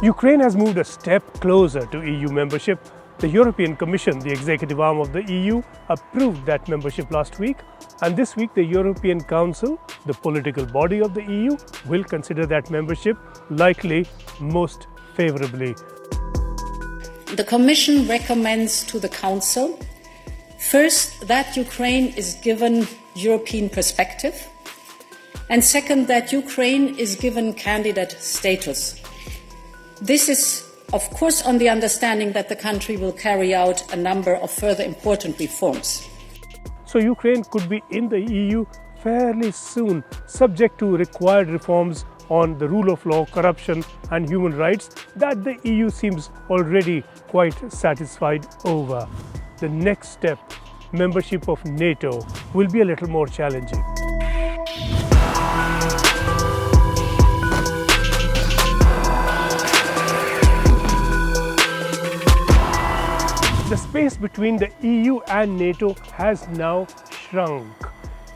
Ukraine has moved a step closer to EU membership. The European Commission, the executive arm of the EU, approved that membership last week. And this week, the European Council, the political body of the EU, will consider that membership, likely most favorably. The Commission recommends to the Council, first, that Ukraine is given European perspective, and second, that Ukraine is given candidate status. This is, of course, on the understanding that the country will carry out a number of further important reforms. So Ukraine could be in the EU fairly soon, subject to required reforms on the rule of law, corruption and human rights that the EU seems already quite satisfied over. The next step, membership of NATO, will be a little more challenging. The space between the EU and NATO has now shrunk.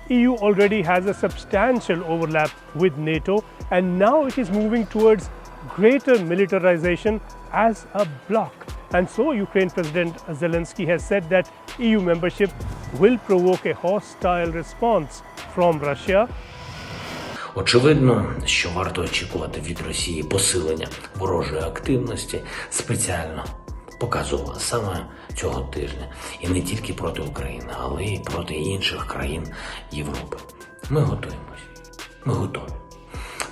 EU already has a substantial overlap with NATO, and now it is moving towards greater militarization as a bloc. And so Ukraine President Zelensky has said that EU membership will provoke a hostile response from Russia. Очевидно, що варто очікувати від Росії посилення ворожої активності спеціально показово саме цього тижня. І не тільки проти України, але й проти інших країн Європи. Ми готуємося. Ми готові.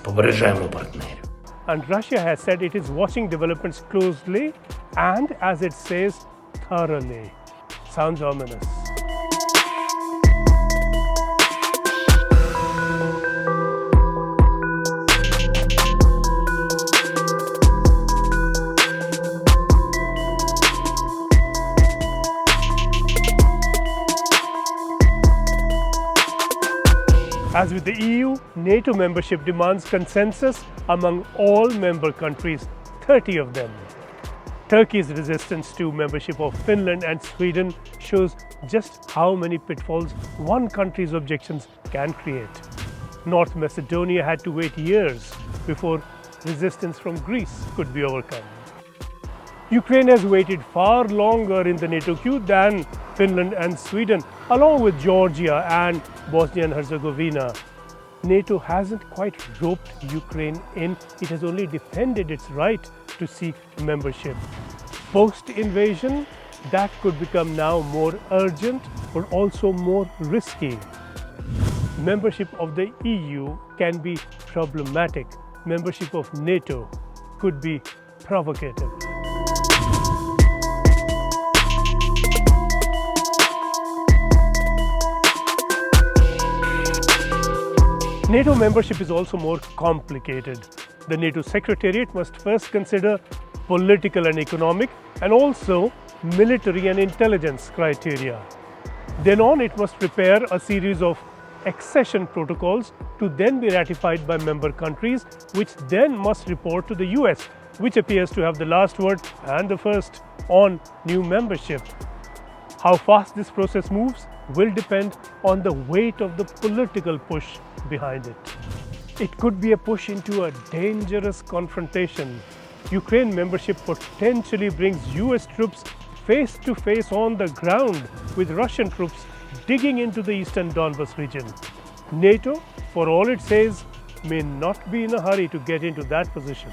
Попереджаємо партнерів. And Russia has said it is watching developments closely and, as it says, thoroughly. Sounds ominous. As with the EU, NATO membership demands consensus among all member countries, 30 of them. Turkey's resistance to membership of Finland and Sweden shows just how many pitfalls one country's objections can create. North Macedonia had to wait years before resistance from Greece could be overcome. Ukraine has waited far longer in the NATO queue than Finland and Sweden, along with Georgia and Bosnia and Herzegovina. NATO hasn't quite roped Ukraine in, it has only defended its right to seek membership. Post-invasion, that could become now more urgent, but also more risky. Membership of the EU can be problematic. Membership of NATO could be provocative. NATO membership is also more complicated. The NATO Secretariat must first consider political and economic and also military and intelligence criteria. Then on, it must prepare a series of accession protocols to then be ratified by member countries, which then must report to the US, which appears to have the last word and the first on new membership. How fast this process moves will depend on the weight of the political push behind it. It could be a push into a dangerous confrontation. Ukraine membership potentially brings US troops face to face on the ground with Russian troops digging into the eastern Donbas region. NATO, for all it says, may not be in a hurry to get into that position.